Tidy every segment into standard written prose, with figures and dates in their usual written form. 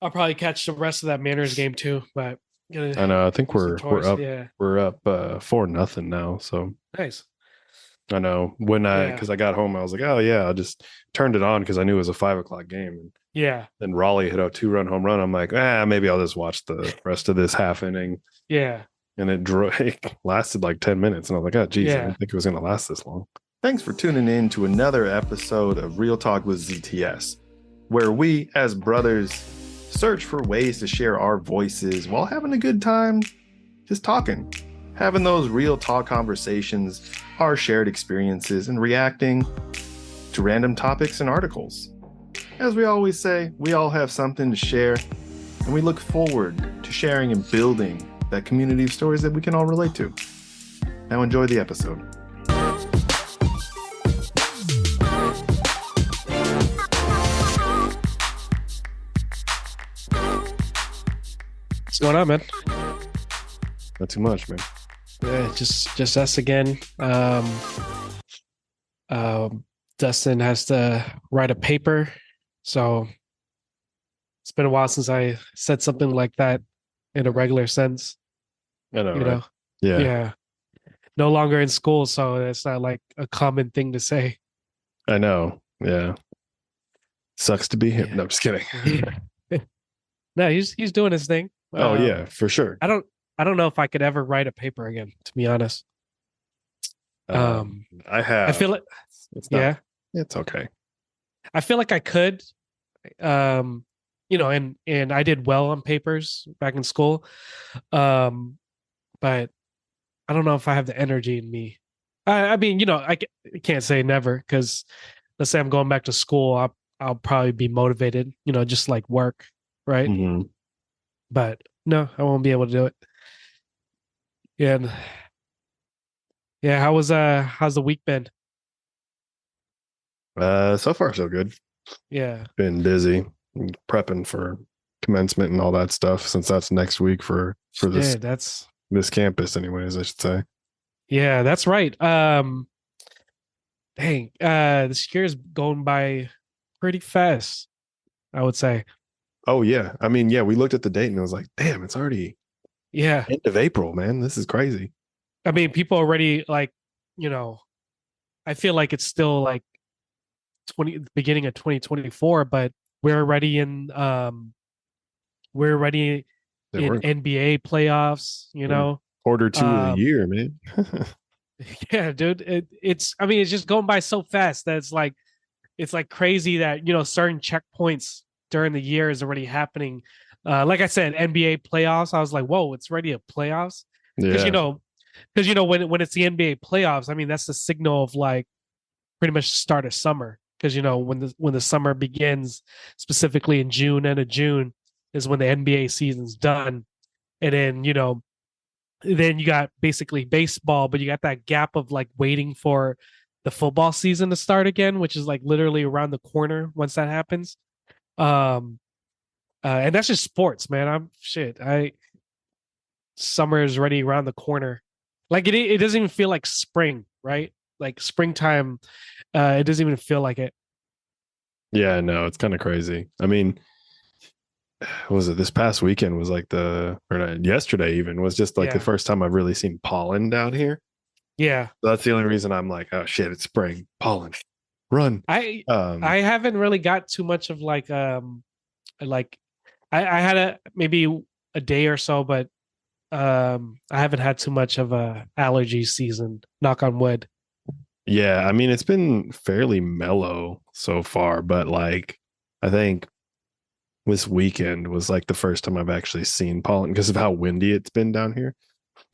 I'll probably catch the rest of that Mariners game too, but gonna I know. I think do some we're chores. up Yeah, we're up 4-0 now. So nice. I know when I Yeah, because I got home, I was like, oh yeah, I just turned it on because I knew it was a 5 o'clock game. And yeah, then Raleigh hit a 2-run home run. I'm like, maybe I'll just watch the rest of this half inning. yeah, And it lasted like 10 minutes. And I was like, oh, geez, I yeah. didn't think it was going to last this long. Thanks for tuning in to another episode of Real Talk with ZTS, where we, as brothers, search for ways to share our voices while having a good time just talking, having those real talk conversations, our shared experiences, and reacting to random topics and articles. As we always say, we all have something to share, and we look forward to sharing and building that community of stories that we can all relate to. Now enjoy the episode. What's going on, man? Not too much, man. Yeah, just us again. Um, Dustin has to write a paper, so it's been a while since I said something like that in a regular sense. I know, You right? know, Yeah, yeah. No longer in school, so it's not like a common thing to say. I know. Yeah. Sucks to be him. Yeah, No, just kidding. yeah. No, he's doing his thing. Oh, yeah, for sure. I don't I don't know if I could ever write a paper again, to be honest. Um, I I have. feel it. It's not, Yeah, it's okay. I feel like I could. Um, and I did well on papers back in school. Um, but I don't know if I have the energy in me. I mean, I can't say never because let's say I'm going back to school, I'll probably be motivated, just like work, right? Mhm. But no, I won't be able to do it. Yeah, yeah. How's the week been? So far, so good. Yeah, Been busy prepping for commencement and all that stuff since that's next week for this shit. this campus, anyways, I should say. Yeah, that's right. Dang, this year is going by pretty fast, I would say. Oh yeah, I mean, yeah, we looked at the date and it was like, damn, it's already Yeah, end of April, man. This is crazy. I mean, people already like, you know, I feel like it's still like beginning of 2024, but we're already in we're already Yeah, in NBA playoffs, we're in quarter two of the Um year, man. yeah, dude, it's I mean, it's just going by so fast that it's like crazy that, certain checkpoints during the year is already happening. Like I said, NBA playoffs, I was like, whoa, it's already a playoffs. Because Yeah, when it's the NBA playoffs, I mean that's the signal of like pretty much start of summer. Because when the summer begins, specifically in June, end of June, is when the NBA season's done. And then you got basically baseball, but you got that gap of like waiting for the football season to start again, which is like literally around the corner once that happens. Um, and that's just sports, man. I'm shit. I Summer is already around the corner. Like it doesn't even feel like spring, right? Like springtime, it doesn't even feel like it. yeah, no, it's kind of crazy. I mean, what was it this past weekend was like or not, yesterday even was just like the Yeah, first time I've really seen pollen down here. yeah. So that's the only reason I'm like, oh shit, it's spring, pollen, run. I Um, I haven't really got too much of like I had maybe a day or so, but I haven't had too much of a allergy season. Knock on wood. yeah, I mean, it's been fairly mellow so far, but like, I think this weekend was like the first time I've actually seen pollen because of how windy it's been down here.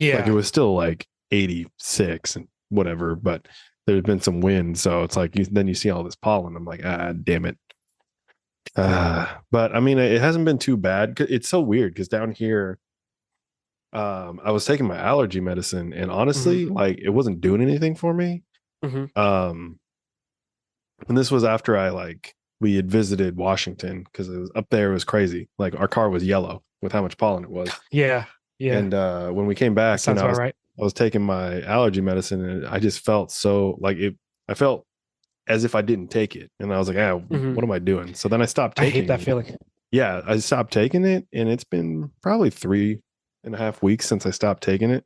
Like, it Yeah, was still like 86 and whatever, but there's been some wind. So it's like, then you see all this pollen. I'm like, damn it. But I mean, it hasn't been too bad. It's so weird because down here, I was taking my allergy medicine and hmm honestly, like, it wasn't doing anything for me. hmm Um, and this was after we had visited Washington because it was up there. It was crazy. Like our car was yellow with how much pollen it was. yeah, yeah. And when we came That back, sounds I about was right. I was taking my allergy medicine, and I just felt so like it. I felt as if I didn't take it, and I was like, hmm what am I doing? So then I stopped I hate taking that it. feeling. Yeah, I stopped taking it, and it's been probably 3.5 weeks since I stopped taking it.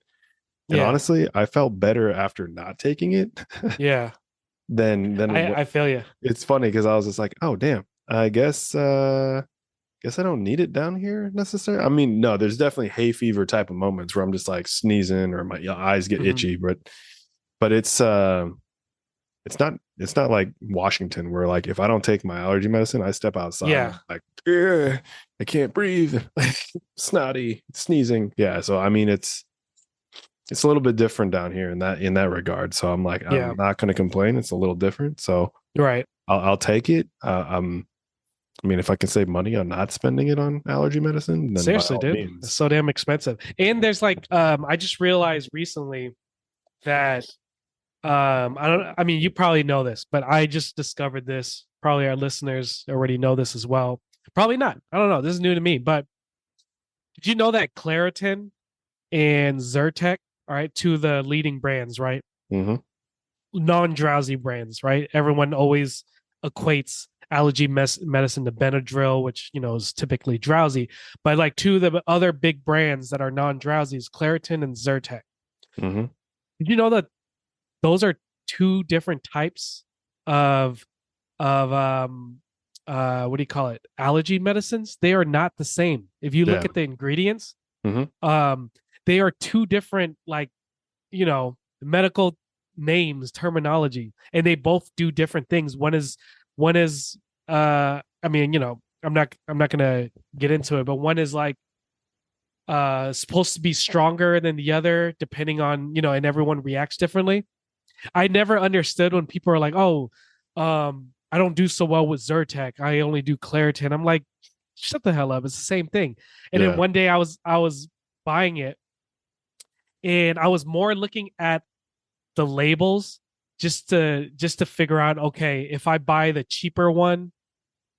And Yeah, honestly, I felt better after not taking it yeah. than what. I feel you. It's funny because I was just like, oh damn, I guess I don't need it down here necessarily. I mean, no, there's definitely hay fever type of moments where I'm just like sneezing or my eyes get Hmm. itchy, but it's not like Washington where like if I don't take my allergy medicine, I step outside and Yeah, I'm like, "Ugh, I can't breathe, snotty, sneezing." Yeah, so I mean it's a little bit different down here in that regard. So I'm like, yeah. I'm not going to complain. It's a little different, so Right. I'll take it. I mean, if I can save money on not spending it on allergy medicine, then by Seriously, all dude. It's means. so damn expensive. And there's like I just realized recently that I don't I mean you probably know this, but I just discovered this. Probably our listeners already know this as well. Probably not. I don't know. This is new to me, but did you know that Claritin and Zyrtec, all right, two of the leading brands, right? Hmm. Non-drowsy brands, right? Everyone always equates allergy medicine to Benadryl, which is typically drowsy. But like two of the other big brands that are non-drowsy is Claritin and Zyrtec. Hmm. Did you know that those are two different types of what do you call it? Allergy medicines? They are not the same. If you look Yeah. at the ingredients, Hmm. um, they are two different like medical names terminology, and they both do different things. One is I mean I'm not gonna get into it, but one is like supposed to be stronger than the other depending on and everyone reacts differently. I never understood when people are like, oh, I don't do so well with Zyrtec, I only do Claritin. I'm like, shut the hell up, it's the same thing. And then Yeah. one day I was buying it, and I was more looking at the labels just to figure out, okay, if I buy the cheaper one,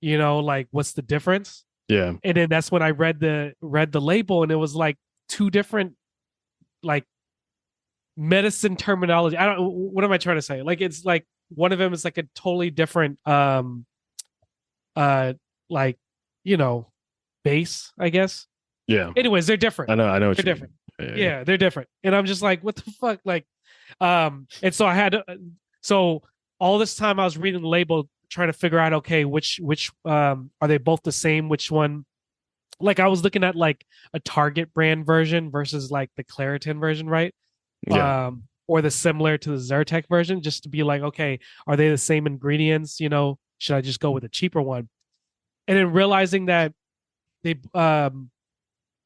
like what's the difference? Yeah. And then that's when I read the label, and it was like two different like medicine terminology. I don't what am I trying to say? Like it's like one of them is like a totally different uh like you know base, I guess. Yeah. Anyways, they're different. I know what They're you mean. different. Yeah. Yeah. Yeah, they're different. And I'm just like, what the fuck? Like, and so so all this time I was reading the label, trying to figure out, okay, which are they both the same? Which one? Like, I was looking at like a Target brand version versus like the Claritin version, right? Yeah. Or the similar to the Zyrtec version, just to be like, okay, are they the same ingredients? Should I just go with a cheaper one? And then realizing that they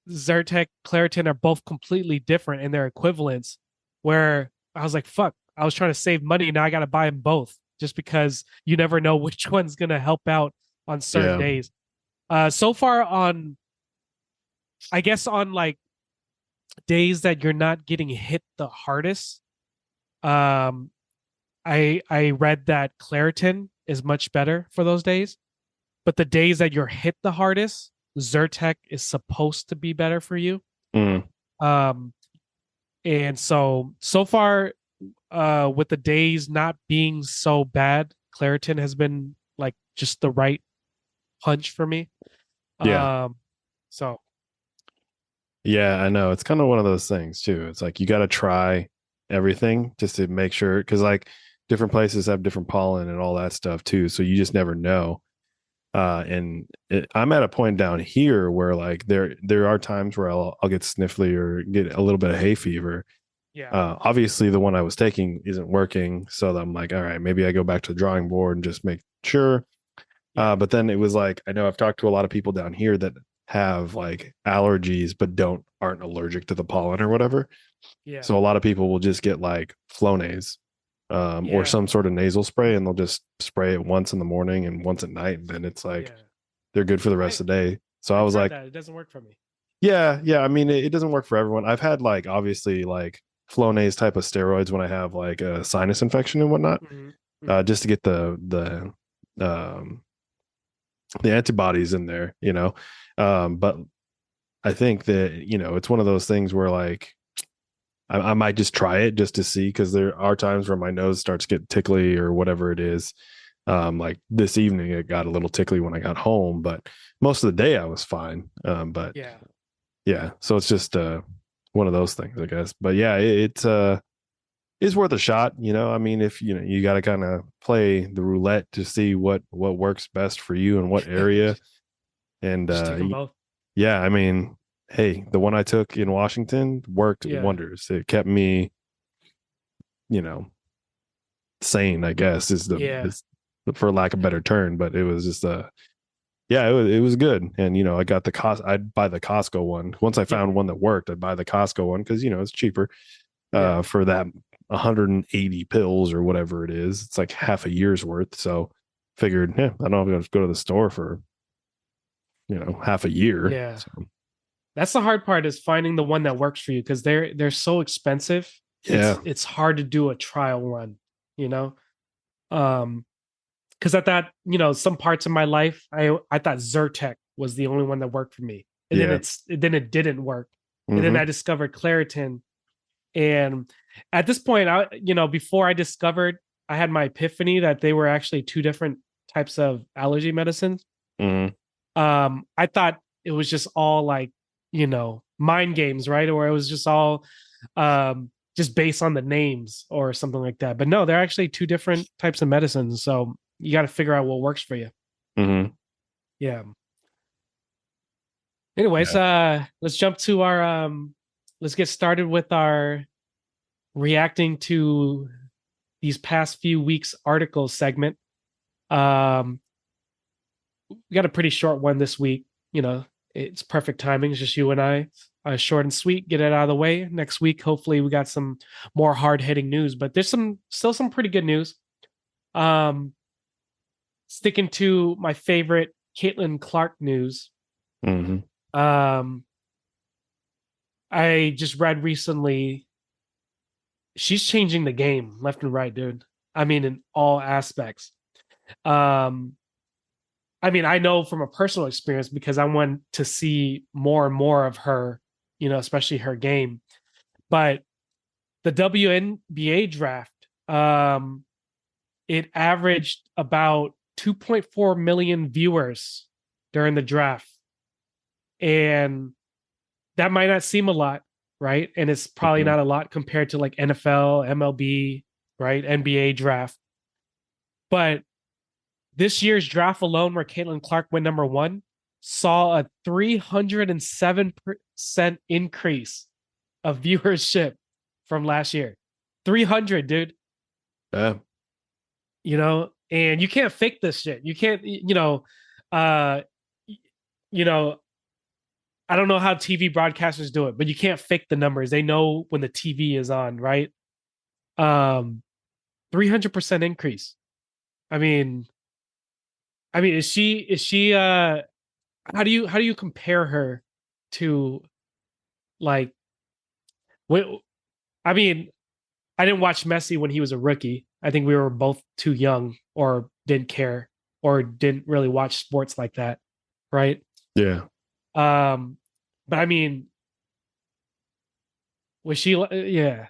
Zyrtec, Claritin are both completely different in their equivalents. Where I was like, fuck, I was trying to save money. Now I got to buy them both just because you never know which one's going to help out on certain Yeah. days. So far I guess on like days that you're not getting hit the hardest, um, I read that Claritin is much better for those days. But the days that you're hit the hardest, Zyrtec is supposed to be better for you. Mm. Um, and so far, with the days not being so bad, Claritin has been like just the right punch for me. Yeah. Um, so Yeah, I know. It's kind of one of those things too. It's like you got to try everything just to make sure, because like different places have different pollen and all that stuff too. So you just never know. I'm at a point down here where like there are times where I'll get sniffly or get a little bit of hay fever. yeah, Obviously, the one I was taking isn't working, so I'm like, all right, maybe I go back to the drawing board and just make sure. yeah, But then it was like, I know I've talked to a lot of people down here that have like allergies but aren't allergic to the pollen or whatever. yeah, So a lot of people will just get like Flonase, or yeah. some sort of nasal spray, and they'll just spray it once in the morning and once at night, and then it's like Yeah. they're good for the I rest of the day. So I I've was heard like, that it doesn't work for me. yeah, yeah. I mean, it doesn't work for everyone. I've had like obviously like Flonase type of steroids when I have like a sinus infection and whatnot, Hmm. Hmm. just to get um, the antibodies in there, But I think that it's one of those things where like I might just try it just to see, because there are times where my nose starts to get tickly or whatever it is. Like this evening, it got a little tickly when I got home, but most of the day I was fine. But Yeah. yeah, so it's just one of those things, I guess. But yeah, it's worth a shot. I mean, if you got to kind of play the roulette to see what works best for you in what area. And Just take them both. yeah, I mean, hey, the one I took in Washington worked Yeah. wonders. It kept me, you know, sane, I guess, Yeah. is for lack of a better term. But it was just yeah, it was good. And I got I'd buy the Costco one. Once I Yeah. found one that worked, I'd buy the Costco one because it's cheaper Yeah. for that 180 pills or whatever it is. It's like half a year's worth. So figured, yeah, I don't have to go to the store for half a year. Yeah. So That's the hard part, is finding the one that works for you, because they're so expensive. yeah. It's hard to do a trial run, you know? Because I thought, some parts of my life, I thought Zyrtec was the only one that worked for me. And Yeah. then it didn't work. And then Mm-hmm. I discovered Claritin. And at this point, before I discovered, I had my epiphany that they were actually two different types of allergy medicines. Mm-hmm. I thought it was just all like, mind games, right? Or it was just all just based on the names or something like that. But no, they're actually two different types of medicines. So you got to figure out what works for you. Mm-hmm. Yeah. Anyways, let's jump to our let's get started with our reacting to these past few weeks article segment. We got a pretty short one this week. It's perfect timing. It's just you and I. Short and sweet. Get it out of the way. Next week, hopefully, we got some more hard hitting news. But there's still some pretty good news. Sticking to my favorite Caitlin Clark news. Mm-hmm. I just read recently, she's changing the game left and right, dude. I mean, in all aspects. I mean, I know from a personal experience, because I want to see more and more of her, especially her game. But the WNBA draft, it averaged about 2.4 million viewers during the draft. And that might not seem a lot, right? And it's probably Mm-hmm. not a lot compared to like NFL, MLB, right? NBA draft. But this year's draft alone, where Caitlin Clark went number one, saw a 307% increase of viewership from last year. 300, dude. Yeah. And you can't fake this shit. You can't, uh, I don't know how TV broadcasters do it, but you can't fake the numbers. They know when the TV is on, right? 300% increase. I mean, is she how do you compare her to, like, what, I mean, I didn't watch Messi when he was a rookie. I think we were both too young, or didn't care, or didn't really watch sports like that, right? Yeah. But I mean, was she, yeah,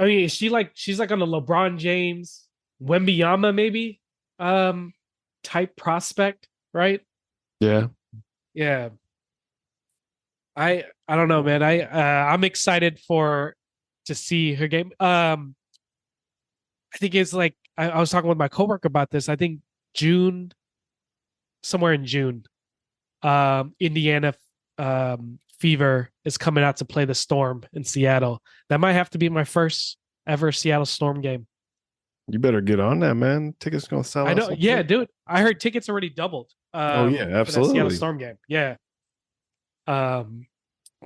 is she like, she's like on the LeBron James, Wembyama maybe type prospect, right? Yeah. Yeah. I don't know, man. I'm excited to see her game. I think it's like, I was talking with my coworker about this. I think June, somewhere in June, Indiana Fever is coming out to play the Storm in Seattle. That might have to be my first ever Seattle Storm game. You better get on that, man. Tickets gonna sell I out know, so yeah, quick. dude. I heard tickets already doubled. Oh yeah, For that Seattle absolutely. Storm game. Yeah. But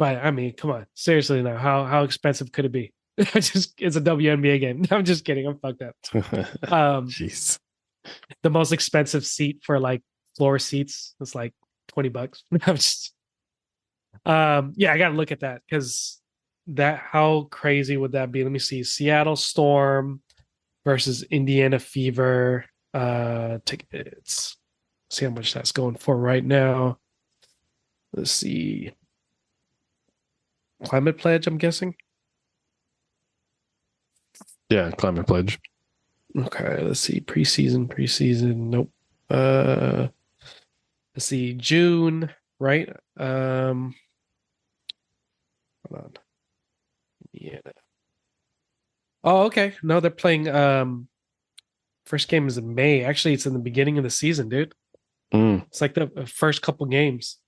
I mean, come on, seriously now, how expensive could it be? It's a WNBA game. I'm just kidding. I'm fucked up. Jeez. The most expensive seat for like floor seats is like $20. I'm just, yeah, I gotta look at that, because how crazy would that be? Let me see. Seattle Storm versus Indiana Fever. Tickets. See how much that's going for right now. Let's see. Climate Pledge, I'm guessing. Yeah, Climate Pledge. Okay, let's see. Preseason. Nope. Uh, let's see. June, right? Hold on. Yeah. Oh, okay. No, they're playing. First game is in May. Actually, it's in the beginning of the season, dude. Mm, It's like the first couple games.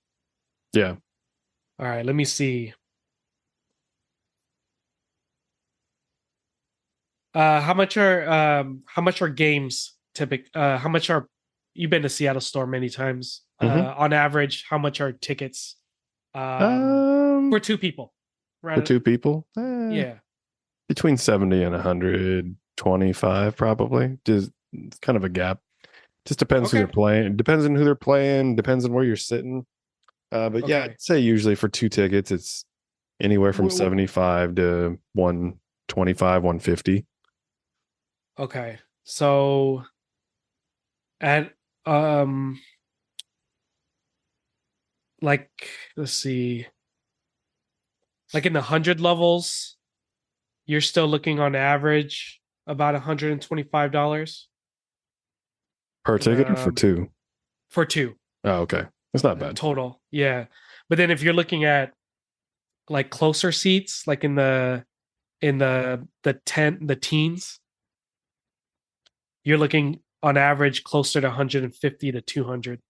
yeah. All right, let me see. How much are games how much are you've been to Seattle store many times. Hmm. On average, how much are tickets Um, for two people? for Right. two people, Yeah. between 70 and 125, probably. Just it's kind of a gap. Just depends who they're Okay. playing. Depends on who they're playing. Depends on where you're sitting. But yeah, Okay. I'd say usually for two tickets, it's anywhere from W- w- 75 to 125, 150. Okay. So at um like let's see, like in the 100 levels, you're still looking on average about $125 Per ticket or for um two? for two Oh, okay. That's not bad. total. Yeah. But then if you're looking at like closer seats, like in the teens, you're looking on average closer to 150 to 200.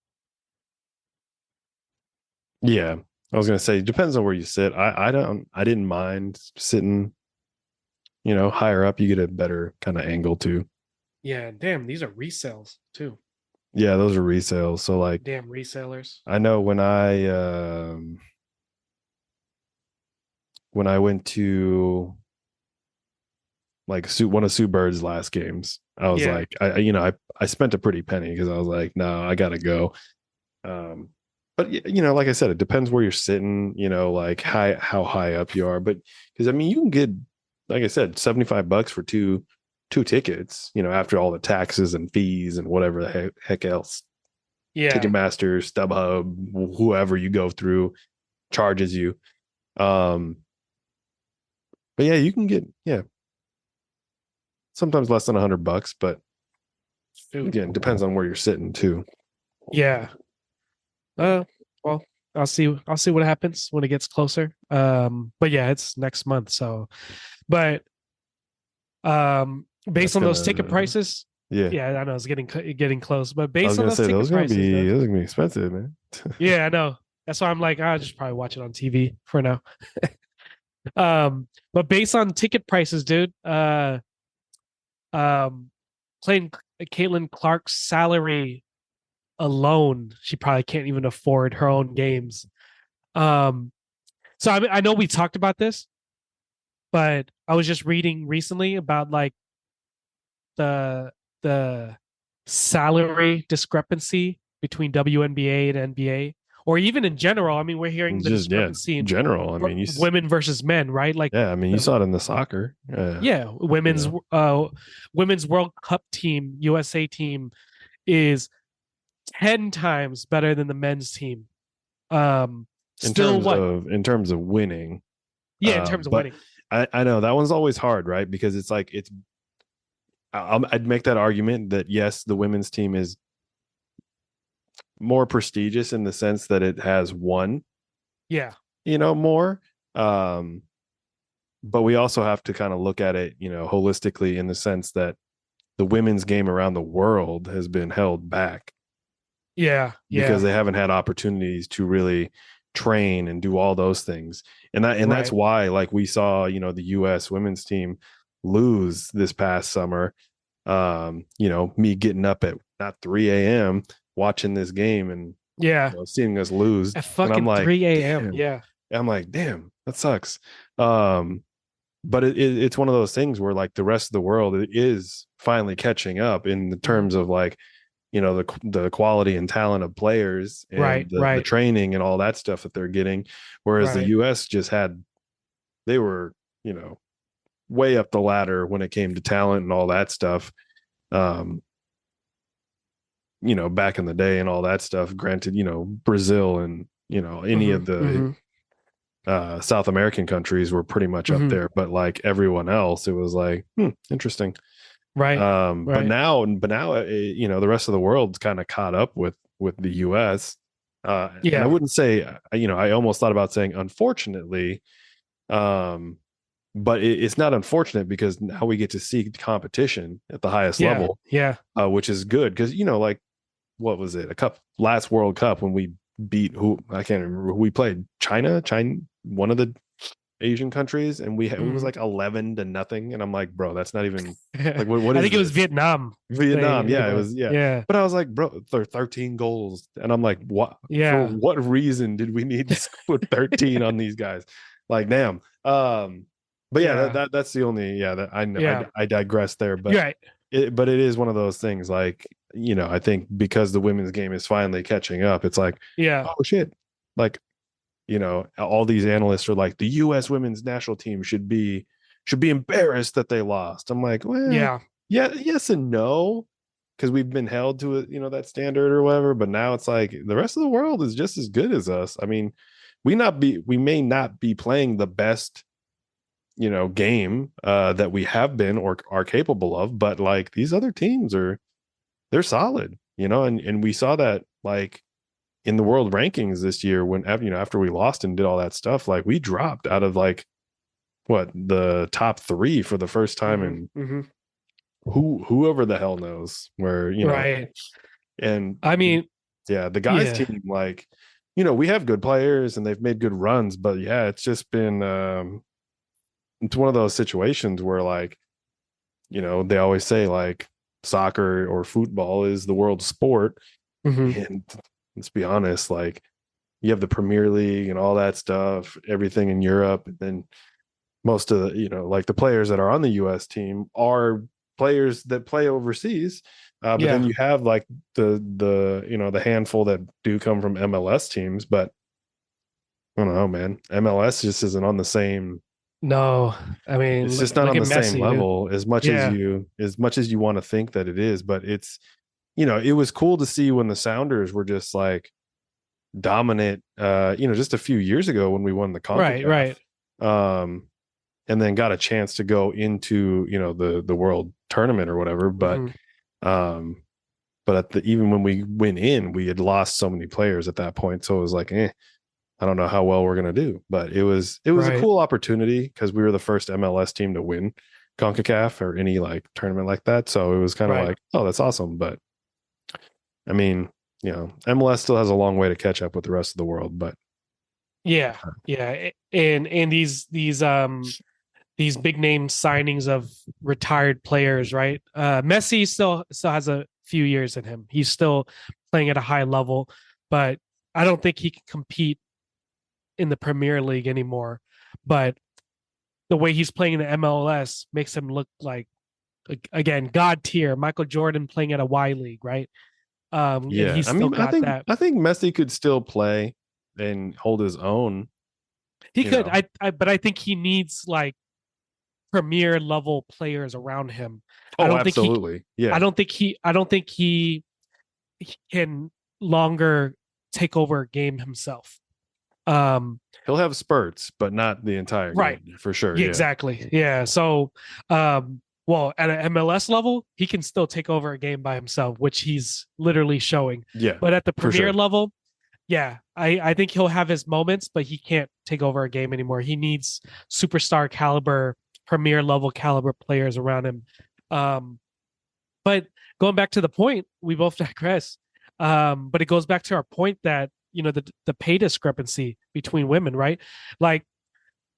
Yeah. I was gonna say depends on where you sit. I didn't mind sitting, higher up. You get a better kind of angle too. Yeah, damn, these are resales too. Yeah, those are resales. So like Damn resellers. I know when I went to like one of Sue Bird's last games, I was Yeah, like, I spent a pretty penny because I was like, no, I gotta go. Um, but like I said, it depends where you're sitting, like how high up you are. But because I mean, you can get, like I said, $75 for two tickets, after all the taxes and fees and whatever the heck else. yeah, Ticketmaster, StubHub, whoever you go through charges you. Um, but yeah, you can get sometimes less than $100, but shoot, again, depends on where you're sitting too. yeah. Well, I'll see what happens when it gets closer. But yeah, it's next month. So, but based That's on those ticket gonna prices, yeah. yeah, I know it's getting close. But I based was on gonna those say ticket prices, dude, those are gonna be expensive, man. yeah, I know. That's why I'm like, I'll just probably watch it on TV for now. But based on ticket prices, dude, um, playing Caitlin Clark's salary alone, she probably can't even afford her own games. Um, so I know we talked about this, but I was just reading recently about like the the salary discrepancy between WNBA and NBA, or even in general. I mean, we're hearing It's the just discrepancy in general. I mean, women versus men, right? Like yeah, I mean, you the saw it in the soccer. yeah, You know, women's World Cup team, USA team is 10 times better than the men's team. Um, still what? in terms of winning. Yeah, in terms of But winning. I know that one's always hard, right? Because it's like I'd make that argument that yes, the women's team is more prestigious in the sense that it has won, Yeah, more. Um, but we also have to kind of look at it, holistically in the sense that the women's game around the world has been held back yeah, because yeah. they haven't had opportunities to really train and do all those things. And that's Right. why like we saw, the US women's team lose this past summer. Me getting up at not 3 a.m. watching this game and Yeah. seeing us lose. At And I'm fucking like, 3 a.m. damn. Yeah. I'm like, damn, that sucks. But it's one of those things where like the rest of the world is finally catching up in the Mhm. terms of like the quality and talent of players Right, and the right, training and all that stuff that they're getting, whereas the right. US just they were way up the ladder when it came to talent and all that stuff. um back in the day and all that stuff. Granted, Brazil and any Hmm, of the hmm, South American countries were pretty much up hmm. there, but like everyone else, it was like interesting. Right. But Right. now, the rest of the world's kind of caught up with the U.S. And I Yeah. wouldn't say, I almost thought about saying unfortunately, um, but it's not unfortunate because now we get to see competition at the highest Yeah. level, Yeah. which is good because like what was it, last World Cup when we beat who I can't remember who we played, China, one of the Asian countries, and it was Mhm. like 11-0, and I'm like, bro, that's not even like what I is think it was this? Vietnam. Vietnam, yeah, it Yeah. was, yeah. Yeah. But I was like, bro, there are 13 goals, and I'm like, what? For Yeah. what reason did we need to put 13 on these guys? Like, damn. But yeah, Yeah. that's the only, yeah, that I know Yeah. I digress there, You're but right. it is one of those things. Like, I think because the women's game is finally catching up, it's like, Yeah. oh shit, like, all these analysts are like the U.S. women's national team should be embarrassed that they lost. I'm like, well, Yeah. yeah, yes and no, because we've been held to that standard or whatever. But now it's like the rest of the world is just as good as us. I mean, we may not be playing the best game that we have been or are capable of, but like these other teams they're solid, and we saw that like in the world rankings this year when after we lost and did all that stuff, like we dropped out of like what the top 3 for the first time, Hmm. and Hmm. whoever the hell knows where, Right. and I mean, yeah, the guys yeah. team, like, we have good players and they've made good runs, but yeah, it's just been it's one of those situations where like, they always say like soccer or football is the world's sport, Hmm. and let's be honest, like you have the Premier League and all that stuff, everything in Europe, and then most of the, like the players that are on the US team are players that play overseas. But then Yeah. you have like the handful that do come from MLS teams, but I don't know, man. MLS just isn't on the same. No. I mean, It's look, just not look on at the same Messi, dude. level as much as Yeah. you want to think that it is. But it's, it was cool to see when the Sounders were just like dominant, just a few years ago when we won the Right. CONCACAF. Right. Um, and then got a chance to go into the world tournament or whatever, Hmm. um even when we went in, we had lost so many players at that point, so it was like, I don't know how well we're going to do, but it was a Right. cool opportunity because we were the first MLS team to win CONCACAF or any like tournament like that, so it was kind of Right. like, oh, that's awesome. But I mean, MLS still has a long way to catch up with the rest of the world, but Yeah. Yeah. And these big name signings of retired players, right? Messi still has a few years in him. He's still playing at a high level, but I don't think he can compete in the Premier League anymore. But the way he's playing in the MLS makes him look like, again, god tier. Michael Jordan playing at a Y League, right? And yeah, he's I still mean, i got think that. i think Messi could still play and hold his own, He you could, know. but I think he needs like premier level players around him. I Oh, don't think he, absolutely. Yeah. I don't think he can longer take over a game himself. Um, He'll have spurts, but not the entire right. game for sure. Yeah, Yeah. exactly. Yeah. So, well, at an MLS level, he can still take over a game by himself, which he's literally showing. Yeah, But at the for premier sure. level, yeah, I think he'll have his moments, but he can't take over a game anymore. He needs superstar caliber, premier level caliber players around him. Um, but going back to the point, we both digress. But it goes back to our point that the pay discrepancy between women, right? Like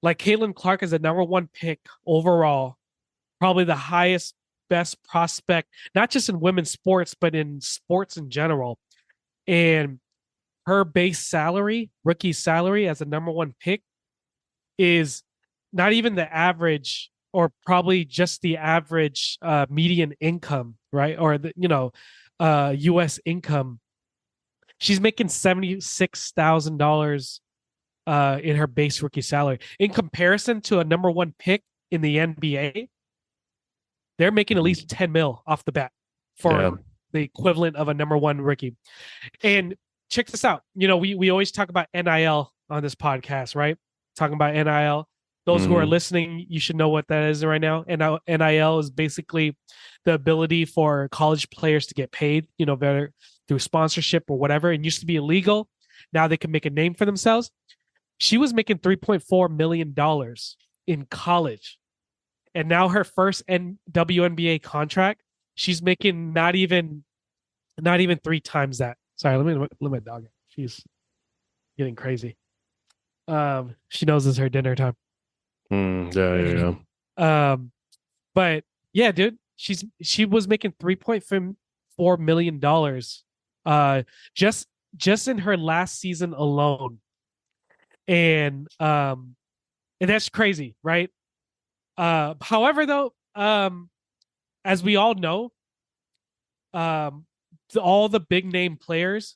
Caitlin Clark is the number one pick overall, probably the highest, best prospect, not just in women's sports, but in sports in general. And her base salary, rookie salary as a number one pick, is not even the average, or probably just the average median income, right? Or U.S. income. She's making $76,000 in her base rookie salary. In comparison to a number one pick in the NBA, they're making at least 10 mil off the bat Yeah. for the equivalent of a number one rookie. And check this out. We always talk about NIL on this podcast, right? Talking about NIL. Those who are Mhm. listening, you should know what that is right now. And NIL is basically the ability for college players to get paid, better through sponsorship or whatever. It used to be illegal. Now they can make a name for themselves. She was making $3.4 million in college. And now her first WNBA contract, she's making not even three times that. Sorry, let my dog out. She's getting crazy. She knows it's her dinner time. Yeah. But yeah, dude, she was making $3.4 million, uh, just in her last season alone, and that's crazy, right? However, though, as we all know, um, all the big name players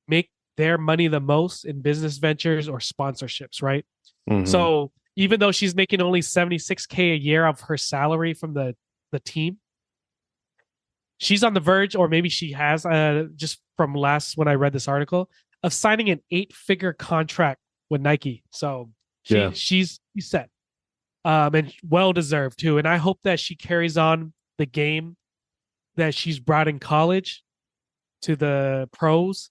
make their money the most in business ventures or sponsorships, right? Mhm. So even though she's making only 76K a year of her salary from the team, she's on the verge, or maybe she has, just from last when I read this article, of signing an 8-figure contract with Nike. So Yeah. she's set, and well deserved too. And I hope that she carries on the game that she's brought in college to the pros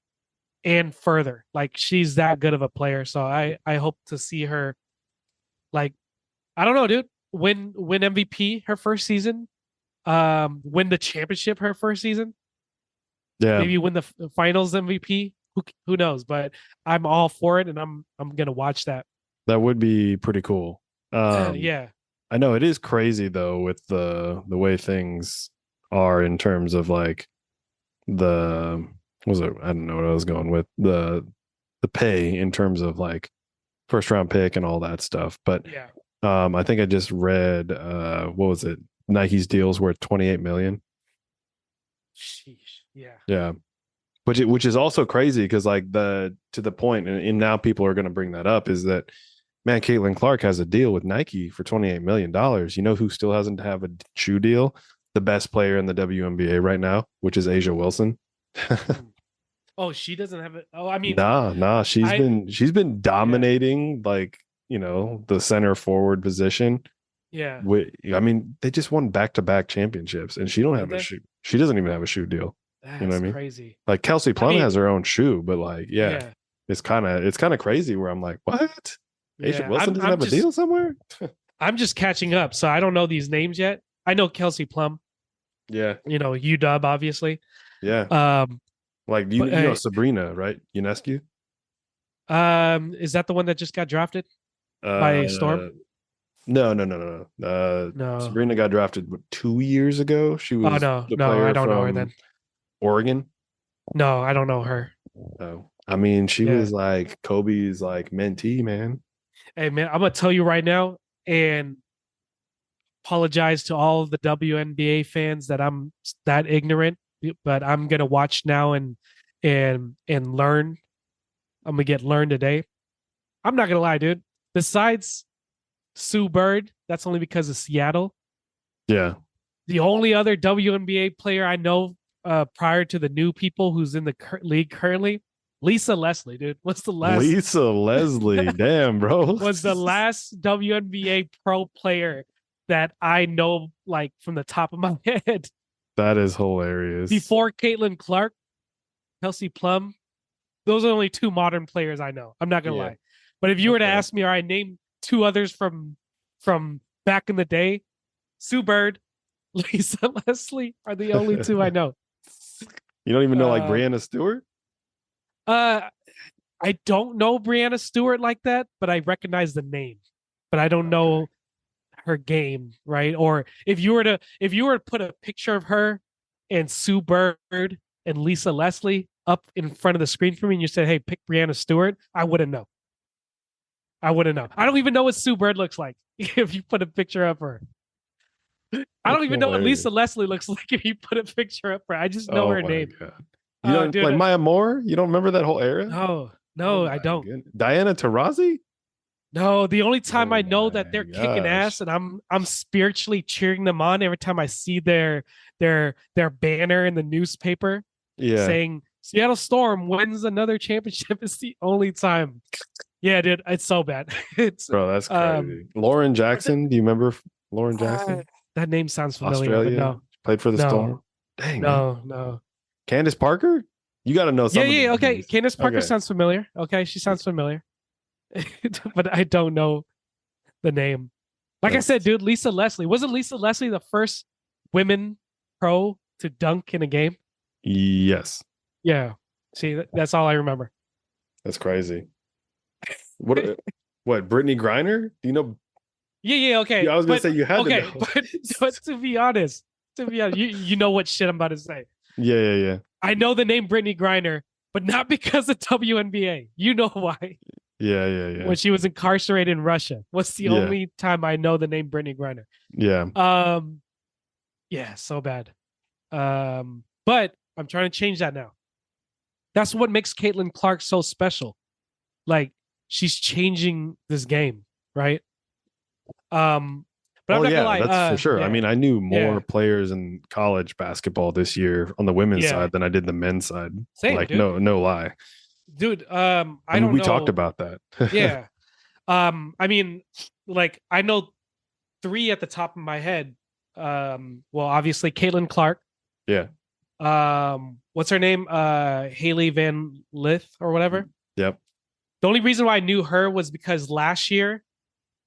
and further. Like, she's that good of a player. So I hope to see her, like, I don't know, dude, win MVP her first season, win the championship her first season, Yeah. maybe win the finals MVP. Who knows? But I'm all for it, and I'm gonna watch that. That would be pretty cool. Yeah, I know it is crazy though with the way things are in terms of like the was it I don't know what I was going with the pay in terms of like first round pick and all that stuff. But yeah. I think I just read what was it? Nike's deals worth 28 million. Sheesh. Yeah. Yeah. Which is also crazy because like the to the point, and now people are going to bring that up is that man, Caitlin Clark has a deal with Nike for $28 million. You know who still hasn't have a shoe deal? The best player in the WNBA right now, which is Asia Wilson. Hmm. Oh, she doesn't have it. Oh, I mean, Nah, I she's been yeah, dominating like, the center forward position. yeah. I mean, they just won back-to-back championships and she don't Did have a they? shoe. She doesn't even have a shoe deal. You know what That's I mean? crazy. Like Kelsey I Plum mean, has her own shoe, but like, yeah, yeah, it's kind of crazy where I'm like, what? Asia yeah. Wilson doesn't have a deal somewhere? I'm just catching up, so I don't know these names yet. I know Kelsey Plum, Yeah, UW, obviously. yeah. Um, Like you but you know Sabrina, right? UNESCO. is that the one that just got drafted by Storm? Uh, no. No. Sabrina got drafted 2 years ago. She Oh was no, the no, I player don't know her from then. Oregon. No, I don't know her. Oh, I mean, she Yeah. was like Kobe's like mentee, man. Hey man, I'm gonna tell you right now, and apologize to all of the WNBA fans that I'm that ignorant, but I'm gonna watch now and learn. I'm gonna get learned today. I'm not gonna lie, dude. Besides Sue Bird, that's only because of Seattle. Yeah, The only other WNBA player I know, prior to the new people who's in the league currently, Lisa Leslie, dude. Lisa Leslie. Damn, bro. Was the last WNBA pro player that I know, like, from the top of my head. That is hilarious. Before Caitlin Clark, Kelsey Plum. Those are only two modern players I know. I'm not gonna Yeah. lie. But if you were to Okay. ask me, all right, name two others from back in the day, Sue Bird, Lisa Leslie are the only two I know. You don't even know like Um, Brianna Stewart? uh, I don't know Brianna Stewart like that, but I recognize the name. But I don't Okay. know her game, right? Or if you were to put a picture of her and Sue Bird and Lisa Leslie up in front of the screen for me, and you said, "Hey, pick Brianna Stewart," I wouldn't know. I wouldn't know. I don't even know what Sue Bird looks like if you put a picture of her. I That's don't even know what hilarious. Lisa Leslie looks like if you put a picture of her. I just know Oh her my name. god. You Oh, don't dude. like Maya Moore? You don't remember that whole era? No, Oh no, I my don't. goodness. Diana Taurasi? No, the only time Oh I know that my they're kicking ass gosh. and I'm spiritually cheering them on every time I see their banner in the newspaper Yeah. saying Seattle Storm wins another championship is the only time. Yeah, dude, it's so bad. It's Bro, that's um, crazy. Lauren or the- Jackson, do you remember Lauren Jackson? that name sounds familiar, but Australia, no, played for the no, Storm. Dang, man. no. Candace Parker? You got to know Yeah, some of yeah, these okay. names. Candace Parker Okay. sounds familiar. Okay, she sounds familiar, but I don't know the name. Like I said, That's dude, Lisa Leslie. Wasn't Lisa Leslie the first women pro to dunk in a game? yes. Yeah. See, that's all I remember. That's crazy. What what, Brittany Griner? Do you know? Yeah, Yeah, okay. I was gonna But say you had to okay, know. but to be honest, you know what shit I'm about to say. Yeah. I know the name Brittany Griner, but not because of WNBA. You know why? Yeah. When she was incarcerated in Russia. What's the Yeah. only time I know the name Brittany Griner? Yeah. Um, yeah, so bad. But I'm trying to change that now. That's what makes Caitlin Clark so special. Like she's changing this game, right? But I'm Oh not gonna yeah, lie. that's for sure. I Yeah, mean, I knew more yeah, players in college basketball this year on the women's yeah. side than I did the men's side. Same, Like dude. no lie. Dude, I I mean, don't we talked know. about that. Yeah. I mean, like I know three at the top of my head. Well, obviously Caitlin Clark. Yeah. What's her name? Haley Van Lith or whatever. Yep. The only reason why I knew her was because last year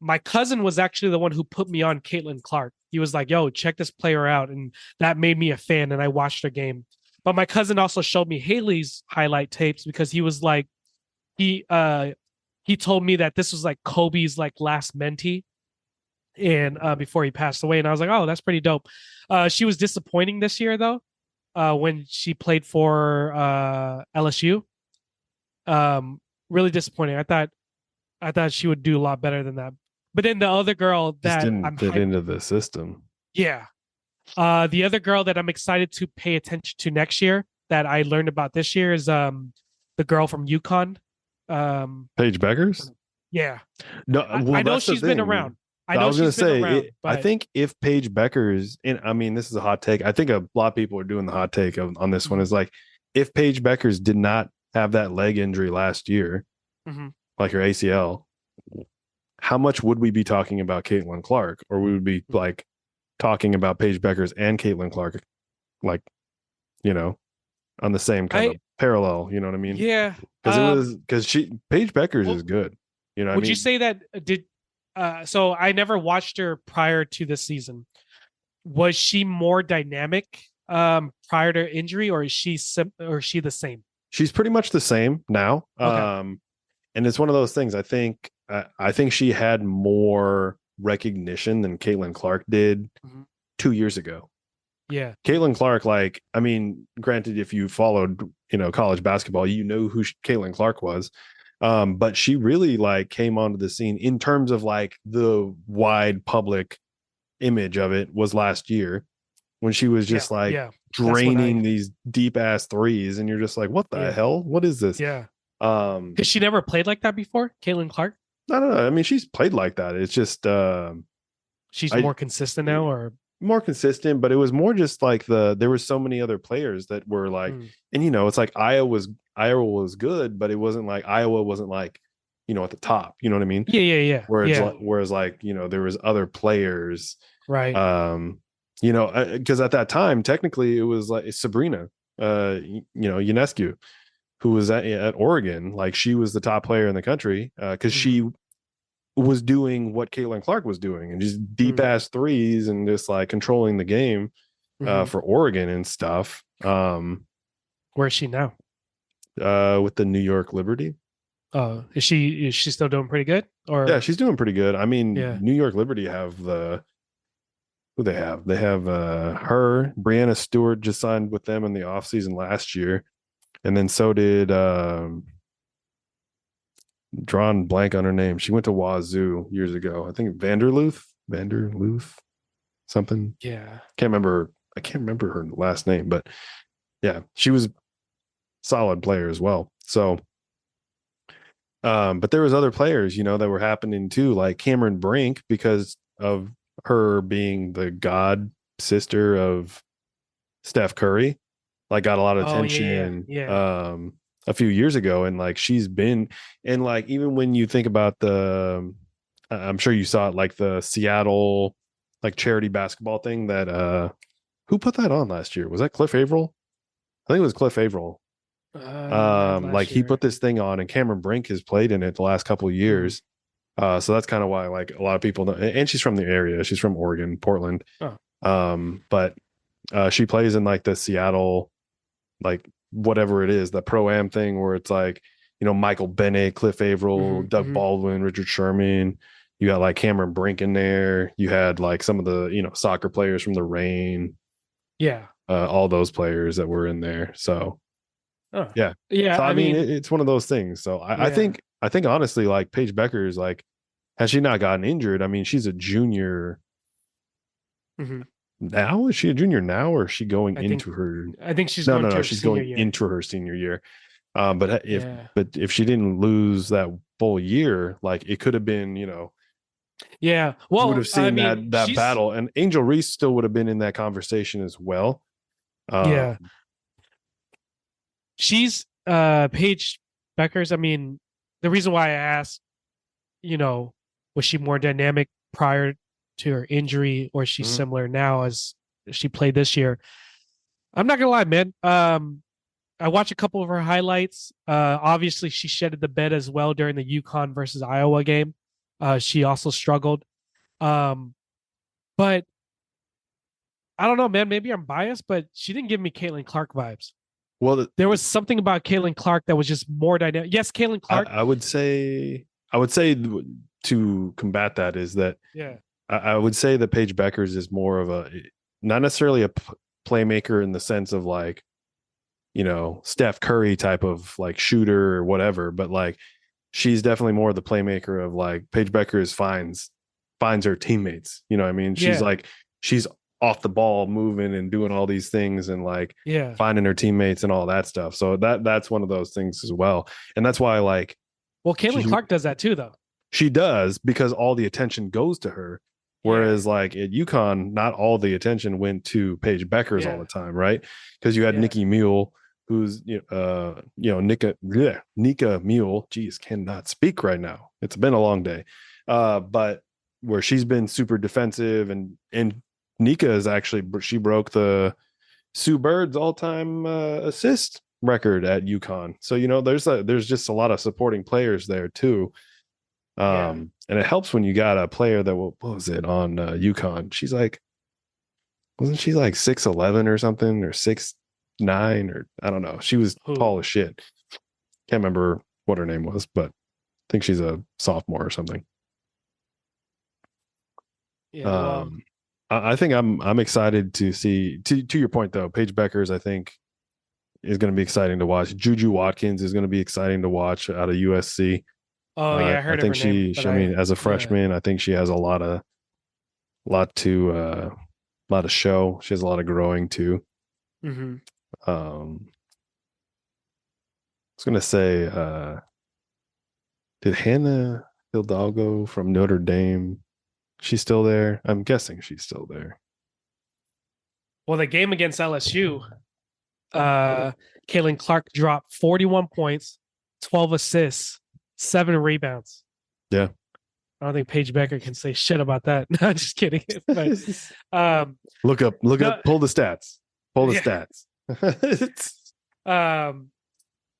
my cousin was actually the one who put me on Caitlin Clark. He was like, "Yo, check this player out," and that made me a fan. And I watched her game. But my cousin also showed me Haley's highlight tapes because he was like, he uh he told me that this was like Kobe's like last mentee, and before he passed away, and I was like, "Oh, that's pretty dope." She was disappointing this year though, when she played for LSU. Really disappointing. I thought she would do a lot better than that. But then the other girl Just that didn't I'm fit hyped, into the system. yeah. The other girl that I'm excited to pay attention to next year that I learned about this year is the girl from UConn. Paige Beckers? Yeah. No, well, I know that's the she's been thing. around. I I know was gonna she's been say, around, I but think if Paige Beckers, and I mean, this is a hot take. I think a lot of people are doing the hot take on this one. mhm, Is like, if Paige Beckers did not have that leg injury last year, mhm. like her ACL, how much would we be talking about Caitlin Clark, or we would be like talking about Paige Beckers and Caitlin Clark, like you know, on the same kind of I parallel. You know what I mean? yeah. Because she Paige Beckers is Well, good. You know what I would you mean? say that did so I never watched her prior to this season. Was she more dynamic prior to injury, or is she the same? She's pretty much the same now. Okay. And it's one of those things. I think she had more recognition than Caitlin Clark did Mhm. 2 years ago. Yeah. Caitlin Clark, like, I mean, granted, if you followed, college basketball, you know who Caitlin Clark was. But she really like came onto the scene in terms of like the wide public image of it was last year when she was Yeah. just like Yeah. That's when draining these deep ass threes, and you're just like, what the yeah. hell? What is this? Yeah. Um, Because she never played like that before, Caitlin Clark. I don't know. I mean, she's played like that. It's just She's I more consistent now, or more consistent, but it was more just like there were so many other players that were like, mm, and it's like Iowa was good, but it wasn't like Iowa wasn't like, at the top. You know what I mean? yeah. Whereas like, there was other players, Right. because at that time, technically it was like Sabrina, Ionescu, who was at Oregon. Like she was the top player in the country because Mm, she was doing what Caitlin Clark was doing and just deep mm, ass threes and just like controlling the game mhm. for Oregon and stuff. Where is she now? With the New York Liberty. Is she still doing pretty good? Yeah, Or she's doing pretty good. I mean, yeah. New York Liberty have who they have. They have her, Brianna Stewart just signed with them in the offseason last year. And then so did drawn blank on her name. She went to Wazoo years ago. I think Vanderloof, something. Yeah. I can't remember her last name, but yeah, she was a solid player as well. So, but there was other players, that were happening too, like Cameron Brink, because of her being the god sister of Steph Curry, like got a lot of Oh yeah, attention. yeah. a few years ago, and like she's been, and like even when you think about I'm sure you saw it, like the Seattle like charity basketball thing that who put that on last year? Was that Cliff Averill? I think it was Cliff Averill. Not Like last he year. put this thing on, and Cameron Brink has played in it the last couple of Mhm. years. So that's kind of why like a lot of people know, and she's from the area. She's from Oregon, Portland. Oh, But she plays in like the Seattle, like whatever it is, the pro am thing where it's like, Michael Bennett, Cliff Averill, Doug hmm. Baldwin, Richard Sherman. You got like Cameron Brink in there. You had like some of the, soccer players from the Rain, Yeah. all those players that were in there. So Oh, yeah. yeah. So I I mean, mean, it's one of those things. So yeah. I think honestly, like Paige Becker is like, has she not gotten injured? I mean, she's a junior Hmm. now. Is she a junior now, or is she going I think into her? I think she's No, going no, to no. her She's senior going year. into her senior year. But if Yeah. but if she didn't lose that full year, like it could have been, Yeah. you would have Well, I seen mean, that battle, and Angel Reese still would have been in that conversation as well. yeah, Um, she's Paige Becker's. I mean, the reason why I asked, you know, was she more dynamic prior to her injury, or is she mhm. similar now as she played this year? I'm not gonna lie, man. I watched a couple of her highlights. Obviously, she shedded the bed as well during the UConn versus Iowa game. She also struggled. Um, but I don't know, man. Maybe I'm biased, but she didn't give me Caitlin Clark vibes. Well, There was something about Caitlin Clark that was just more dynamic. Yes, Caitlin Clark. I would say, to combat that is that Yeah, I would say that Paige Beckers is more of a, not necessarily a playmaker in the sense of like, Steph Curry type of like shooter or whatever, but like she's definitely more the playmaker of like Paige Beckers finds her teammates. You know what I mean? She's yeah, like, she's off the ball moving and doing all these things and like yeah. finding her teammates and all that stuff. So that's one of those things as well. And that's why like Well, Caitlin she Clark does that too, though. she does, because all the attention goes to her. Yeah, Whereas like at UConn, not all the attention went to Paige Beckers all yeah, the time, right? Because you had yeah, Nikki Mule, who's Nika Mule. Geez, cannot speak right now. It's been a long day. But where she's been super defensive, and Nika is actually, she broke the Sue Bird's all-time assist record at UConn. So there's just a lot of supporting players there too. yeah. And it helps when you got a player that what was it on UConn? She's like, wasn't she like 6'11" or something, or 6'9", or I don't know. She was Who? tall as shit. Can't remember what her name was, but I think she's a sophomore or something. Yeah. Well, Um, I think I'm excited to see, to your point though, Paige Beckers, I think, is going to be exciting to watch. Juju Watkins is going to be exciting to watch out of USC. oh yeah, I I heard of think her name, she, but I mean, as a yeah. freshman, I think she has lot to lot of show. She has a lot of growing too. Hmm. I was gonna say, did Hannah Hidalgo from Notre Dame? She's still there. I'm guessing she's still there. Well, the game against LSU, Caitlin Clark dropped 41 points, 12 assists, 7 rebounds. Yeah. I don't think Paige Becker can say shit about that. No, just kidding. But um, Look no, up, pull the stats. Pull the yeah. stats. Um,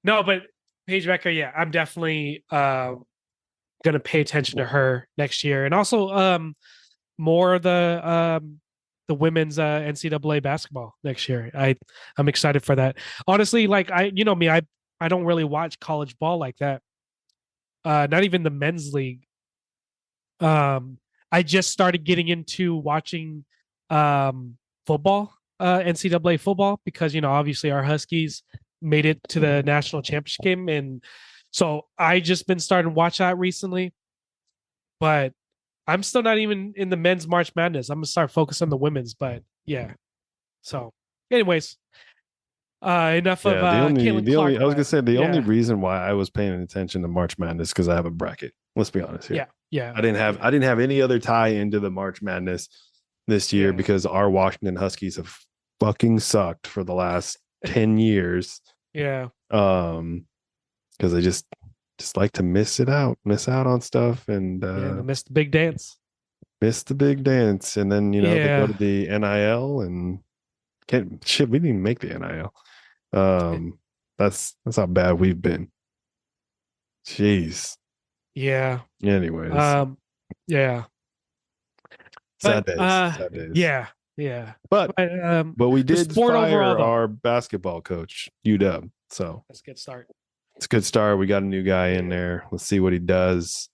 no, but Paige Becker, yeah, I'm definitely gonna pay attention to her next year, and also more of the women's NCAA basketball next year. I'm excited for that. Honestly, like me, I don't really watch college ball like that. Not even the men's league. I just started getting into watching football, NCAA football, because obviously our Huskies made it to the national championship game, and so I just been starting to watch that recently. But I'm still not even in the men's March Madness. I'm gonna start focusing on the women's, but yeah. So, anyways, enough of Yeah, Caitlin Clark, I was gonna but say the only yeah, reason why I was paying attention to March Madness because I have a bracket. Let's be honest here. yeah, yeah, I didn't have any other tie into the March Madness this year yeah, because our Washington Huskies have fucking sucked for the last 10 years. yeah, Um, because they just like to miss out on stuff and Yeah, I missed the big dance. miss the big dance. And then, they go Yeah. to the NIL and can't shit, we didn't even make the NIL. That's how bad we've been. Jeez. Yeah. Anyways, Um, yeah. sad But days, sad days. yeah, yeah. But But we the did sport overall fire though, our basketball coach, UW. So let's get started. it's a good start. We got a new guy in Yeah. there. Let's see what he does.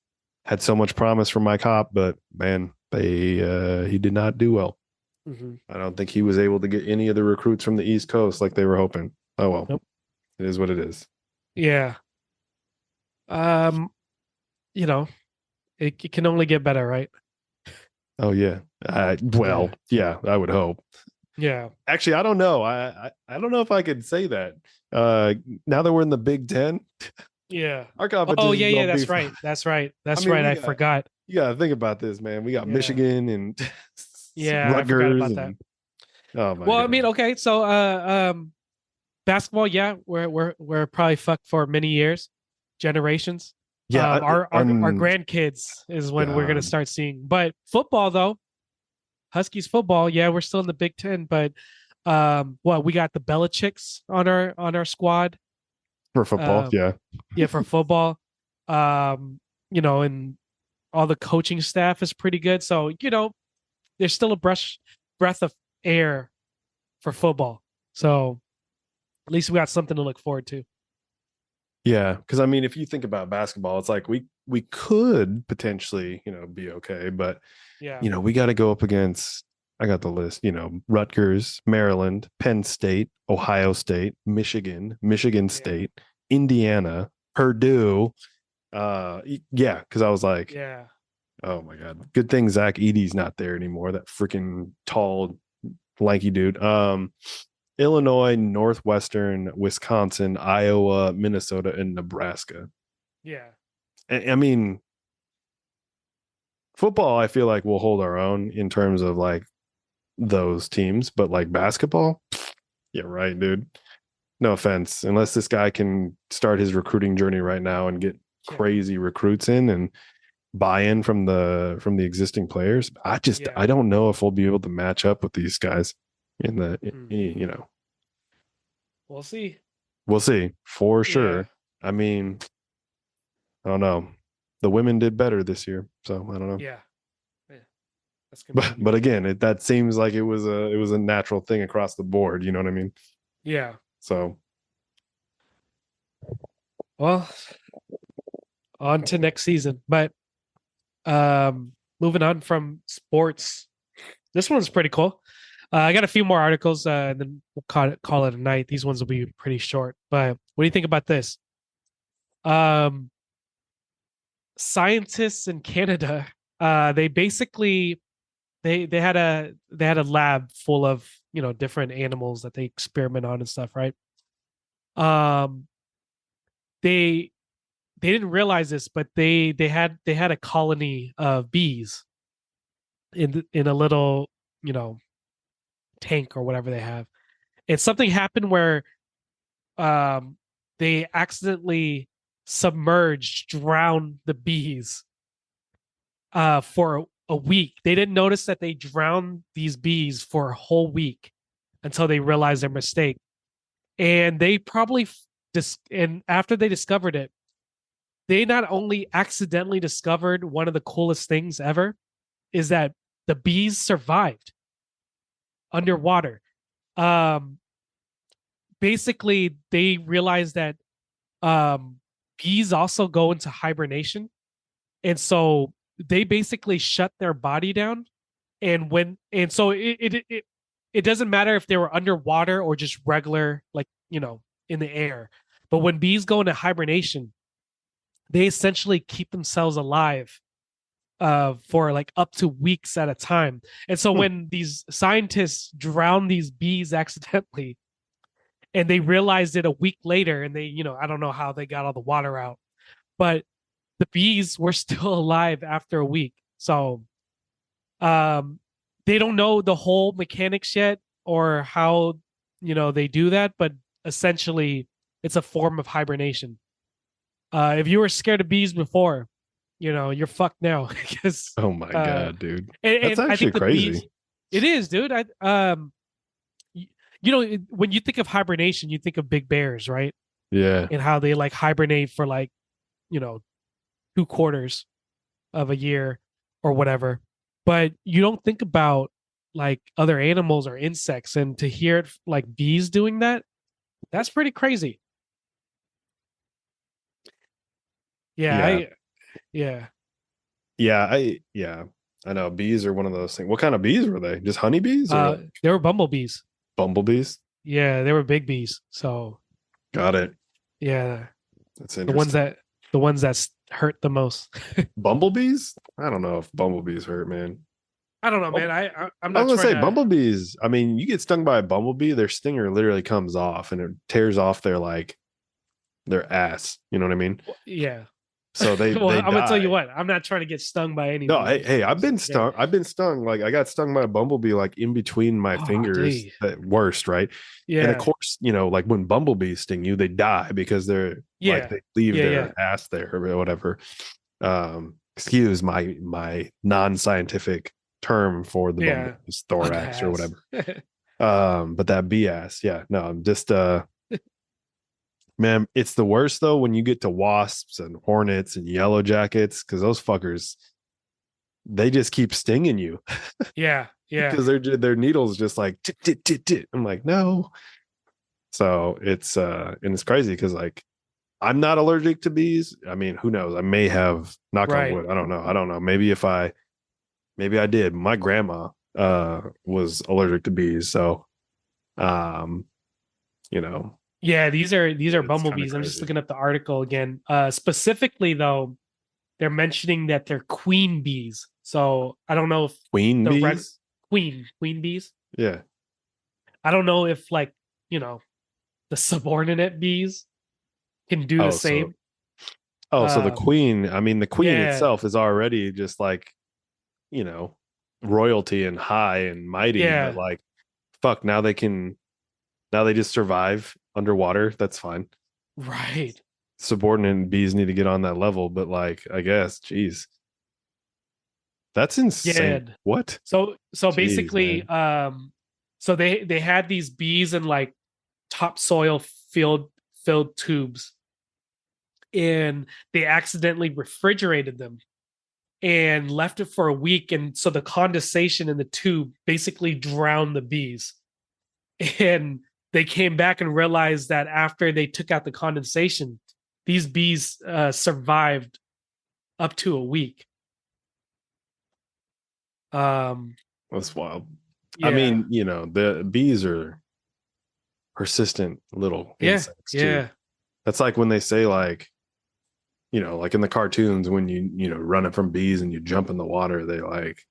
Had so much promise from Mike Hop, but man, he did not do well. Mm-hmm. I don't think he was able to get any of the recruits from the East Coast like they were hoping. Oh well, Nope. it is what it is. Yeah. Um, you know, it can only get better, right? Oh yeah. Well, yeah, I would hope. Yeah. Actually, I don't know. I don't know if I could say that. Now that we're in the Big Ten, Yeah. our Oh competition yeah, is yeah, gonna be. that's right. That's right. I That's mean, right. I forgot. you got to think about this, man. We got Yeah. Michigan and Yeah, I forgot Rutgers about that. and oh my Well, I god. mean, okay, so basketball, yeah, we're probably fucked for many years, generations. Yeah, Our grandkids is when we're gonna God. start seeing. But football though, Huskies football, yeah, we're still in the Big Ten, but what we got the Belichicks on our squad. For football, Um, yeah. yeah, for football. Um, and all the coaching staff is pretty good. So, there's still a breath of air for football. So at least we got something to look forward to. Yeah, because I mean, if you think about basketball, it's like we could potentially, be okay, but Yeah. we got to go up against. I got the list. Rutgers, Maryland, Penn State, Ohio State, Michigan State, Indiana, Purdue. Yeah, because I was like, Yeah. oh my god, good thing Zach Edey's not there anymore. That freaking tall, lanky dude. Illinois, Northwestern, Wisconsin, Iowa, Minnesota, and Nebraska. Yeah. I mean, football, I feel like we'll hold our own in terms of like those teams, but like basketball, yeah, right, dude. No offense, unless this guy can start his recruiting journey right now and get crazy recruits in and buy-in from the existing players. I don't know if we'll be able to match up with these guys in the We'll see. We'll see for sure. Yeah. I mean, I don't know. The women did better this year, so I don't know. Yeah. That's gonna But again, that seems like it was a natural thing across the board. You know what I mean? Yeah. So, well, on to next season. But moving on from sports, this one's pretty cool. I got a few more articles, and then we'll call it a night. These ones will be pretty short. But what do you think about this? Scientists in Canada, they basically they had a lab full of different animals that they experiment on and stuff, right? Um, they didn't realize this, but they had a colony of bees in a little tank or whatever they have, and something happened where um they accidentally drowned the bees for a week. They didn't notice that they drowned these bees for a whole week until they realized their mistake. And they probably and after they discovered it, they not only accidentally discovered one of the coolest things ever, is that the bees survived underwater. Um, Basically, they realized that bees also go into hibernation, and so they basically shut their body down. And so it doesn't matter if they were underwater or just regular, like in the air. But when bees go into hibernation, they essentially keep themselves alive for like up to weeks at a time. And so when these scientists drown these bees accidentally, and they realized it a week later, and they, I don't know how they got all the water out, but the bees were still alive after a week. So they don't know the whole mechanics yet or how they do that, but essentially it's a form of hibernation. If you were scared of bees before, you're fucked now because Oh my uh, god, dude. That's and I actually think the bees. crazy. It is, dude. When you think of hibernation, you think of big bears, right? Yeah. And how they like hibernate for like you know 2 quarters of a year or whatever. But you don't think about like other animals or insects, and to hear it like bees doing that, that's pretty crazy. Yeah, Yeah. yeah. Yeah. I know bees are one of those things. What kind of bees were they? Just honeybees or like They were bumblebees. bumblebees? Yeah, they were big bees. So Got it. yeah, That's the ones interesting. that hurt the most. Bumblebees? I don't know if bumblebees hurt, man. I don't know, Oh, man. I'm I was not gonna trying say to. bumblebees. I mean, you get stung by a bumblebee, their stinger literally comes off and it tears off their like their ass. You know what I mean? Yeah. So they Well, they I'm gonna tell you die. what. I'm not trying to get stung by No, anything. hey, I've Just been okay. stung. I've been stung. Like I got stung by a bumblebee, like in between my Oh, fingers. gee. At worst, right? And of Yeah. course, like when bumblebees sting you, they die because they're like Yeah. they leave Yeah. Yeah. their ass there or whatever. Excuse my non-scientific term for the Yeah. bumblebee's On the thorax or ass. whatever. But that bee ass, yeah, no, I'm just man, it's the worst though when you get to wasps and hornets and yellow jackets because those fuckers they just keep stinging you Yeah. Yeah. because their needles just like tit, tit, tit, tit. I'm like no, so it's and it's crazy because like I'm not allergic to bees. I mean, who knows? I may have knock on Right. wood. I don't know. Maybe I did. My grandma was allergic to bees, so um, you know, Yeah. These are it's kind of bumblebees. I'm just crazy. looking up the article again. Specifically though, they're mentioning that they're queen bees. So I don't know if Queen the red bees? queen bees. Yeah. I don't know if like you know the subordinate bees can do the Oh, so same. the Um, queen, I mean the queen yeah, itself is already just like, you know, royalty and high and mighty, but yeah, like fuck, now they just survive underwater. That's fine. right. Subordinate bees need to get on that level, but like I guess, geez, that's insane. Yeah. What? So Jeez, basically, man. so they had these bees in like topsoil filled tubes, and they accidentally refrigerated them and left it for a week, and so the condensation in the tube basically drowned the bees. And they came back and realized that after they took out the condensation, these bees survived up to a week. Um, That's wild. I yeah, mean, the bees are persistent little yeah, insects too. yeah, That's like when they say like, like in the cartoons when running from bees and you jump in the water, they're like,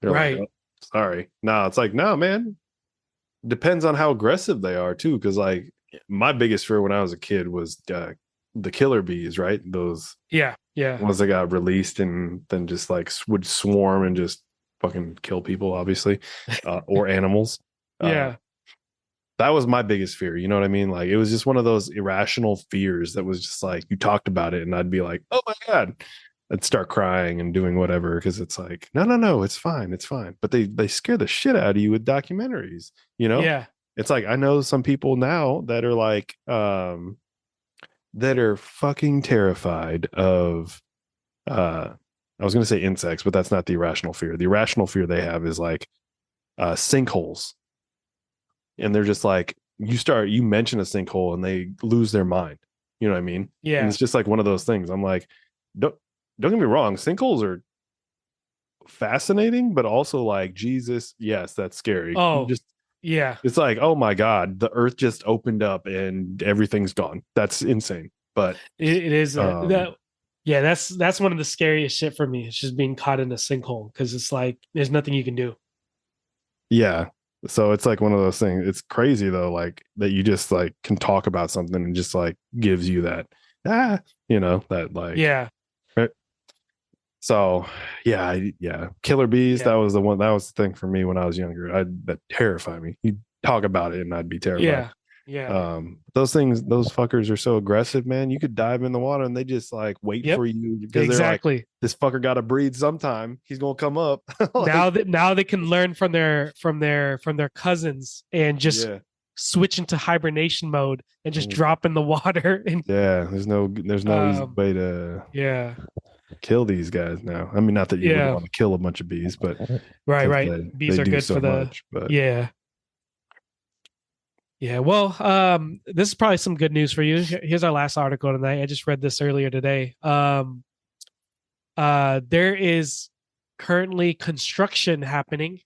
right. oh, sorry. No, it's like, no, man. Depends on how aggressive they are too. Cause like my biggest fear when I was a kid was the killer bees, right? Those Yeah, yeah, ones that got released and then just like would swarm and just fucking kill people, obviously, or animals. Uh, yeah, that was my biggest fear. You know what I mean? Like it was just one of those irrational fears that was just like you talked about it, and I'd be like, "Oh my god!" I'd start crying and doing whatever because it's like, no, no, no, it's fine, it's fine. But they scare the shit out of you with documentaries. You know, yeah, it's like I know some people now that are like, that are fucking terrified of I was going to say insects, but that's not the irrational fear. The irrational fear they have is like sinkholes, and they're just like you mention a sinkhole and they lose their mind. You know what I mean? And yeah. it's just like one of those things. I'm like, don't get me wrong, sinkholes are fascinating, but also like Jesus, yes, that's scary. You Oh, just yeah. it's like, oh my god, the earth just opened up and everything's gone. That's insane. But It is that. um Yeah, that's one of the scariest shit for me. It's just being caught in a sinkhole because it's like there's nothing you can do. yeah. So it's like one of those things. It's crazy though, like that you just like can talk about something and just like gives you that that like Yeah, right? So yeah, yeah. Killer bees, yeah, that was the thing for me when I was younger. That terrified me. You talk about it and I'd be terrified. yeah. Yeah. Those fuckers are so aggressive, man. You could dive in the water and they just like wait Yep. for you because they're like, Exactly. this fucker got to breathe sometime. He's gonna come up. Now Like, that now they can learn from their cousins and just yeah, switch into hibernation mode and just Mm, drop in the water and yeah. There's no easy um way to yeah. kill these guys now. I mean, not that you would Yeah. want to kill a bunch of bees, but Right, because right. they Bees are do good so for the much. But yeah. Yeah, well, this is probably some good news for you. Here's our last article tonight. I just read this earlier today. There is currently construction happening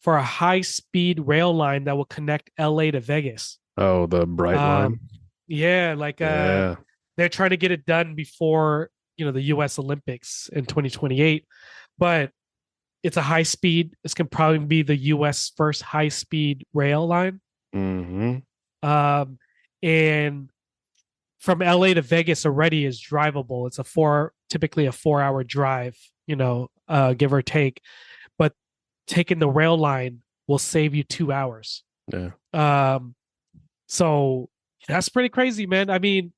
for a high-speed rail line that will connect LA to Vegas. oh, the bright Um, line. yeah, like Yeah. they're trying to get it done before, the US Olympics in 2028, but it's a high speed. This can probably be the US first high-speed rail line. Mm-hmm. Um, and from LA to Vegas already is drivable. It's typically a 4 hour drive, give or take. But taking the rail line will save you 2 hours. Yeah. So that's pretty crazy, man. I mean,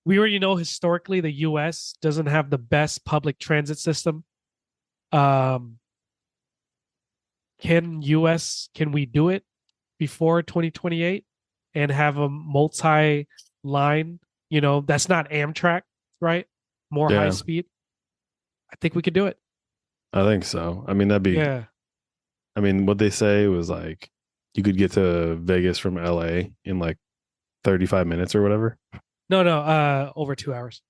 we already know historically the US doesn't have the best public transit system. Um, can we do it before 2028 and have a multi-line, that's not Amtrak, right? More high Yeah. speed. I think we could do it. I think so. I mean, Yeah. I mean, what they say was like you could get to Vegas from LA in like 35 minutes or whatever. No, over 2 hours.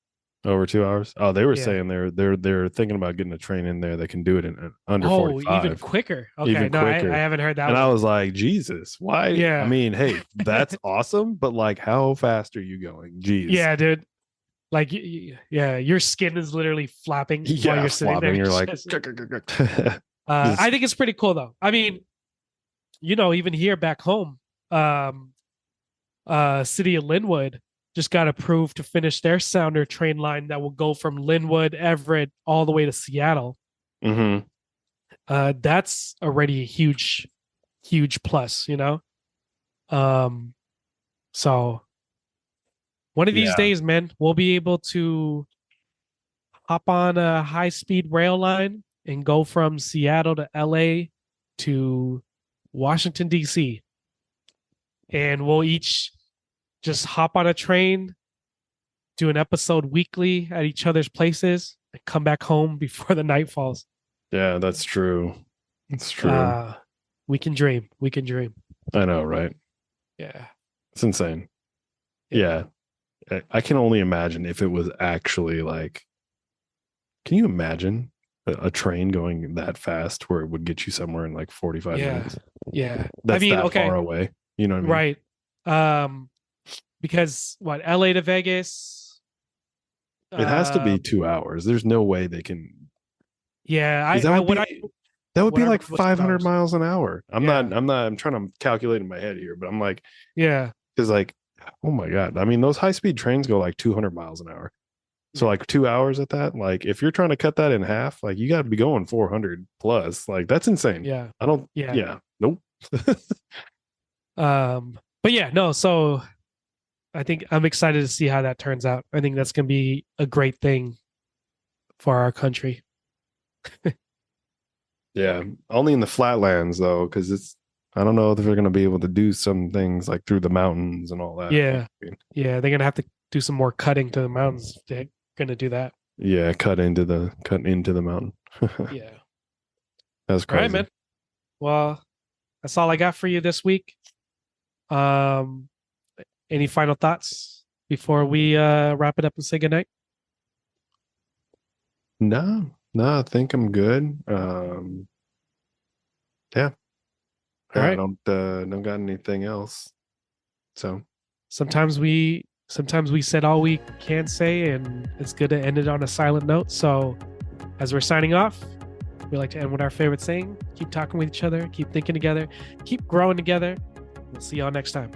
Over 2 hours. Oh, they were Yeah. saying they're thinking about getting a train in there that can do it in under Oh, 45. even quicker. Okay. Even No, quicker. I haven't heard that And one. I was like, Jesus, why? Yeah. I mean, hey, that's awesome, but like, how fast are you going? Jeez. Yeah, dude. Like, yeah, your skin is literally flapping while Yeah, you're sitting there. flopping. You're like, I think it's pretty cool though. I mean, even here back home, city of Linwood just got approved to finish their Sounder train line that will go from Linwood, Everett, all the way to Seattle. mm-hmm. That's already a huge, huge plus, So one of these days, man, we'll be able to hop on a high-speed rail line and go from Seattle to LA to Washington, D.C. And we'll each just hop on a train, do an episode weekly at each other's places, and come back home before the night falls. Yeah, that's true. It's true. We can dream. We can dream. I know, right? Yeah. It's insane. Yeah. I can only imagine if it was actually like, can you imagine a train going that fast where it would get you somewhere in like 45 minutes? Yeah. That's that far away. You know what I mean? Right. Because LA to Vegas? It has to be 2 hours. There's no way they can. Yeah. That would be like what's 500 miles an hour. I'm Yeah. I'm trying to calculate in my head here, but I'm like, Yeah. because like, oh my God. I mean, those high speed trains go like 200 miles an hour. So like 2 hours at that, like if you're trying to cut that in half, like you got to be going 400 plus. Like that's insane. Yeah. I don't. Yeah. Yeah. Nope. But yeah, no. So I think I'm excited to see how that turns out. I think that's going to be a great thing for our country. Yeah. Only in the flatlands though, because I don't know if they're going to be able to do some things like through the mountains and all that. Yeah. Yeah. They're going to have to do some more cutting to the mountains. They're going to do that. Yeah. Cut into the mountain. Yeah. That's crazy. All right, man. Well, that's all I got for you this week. Any final thoughts before we wrap it up and say goodnight? No, I think I'm good. Yeah. All right. I don't got anything else. So sometimes we said all we can say, and it's good to end it on a silent note. So as we're signing off, we like to end with our favorite saying: keep talking with each other, keep thinking together, keep growing together. We'll see y'all next time.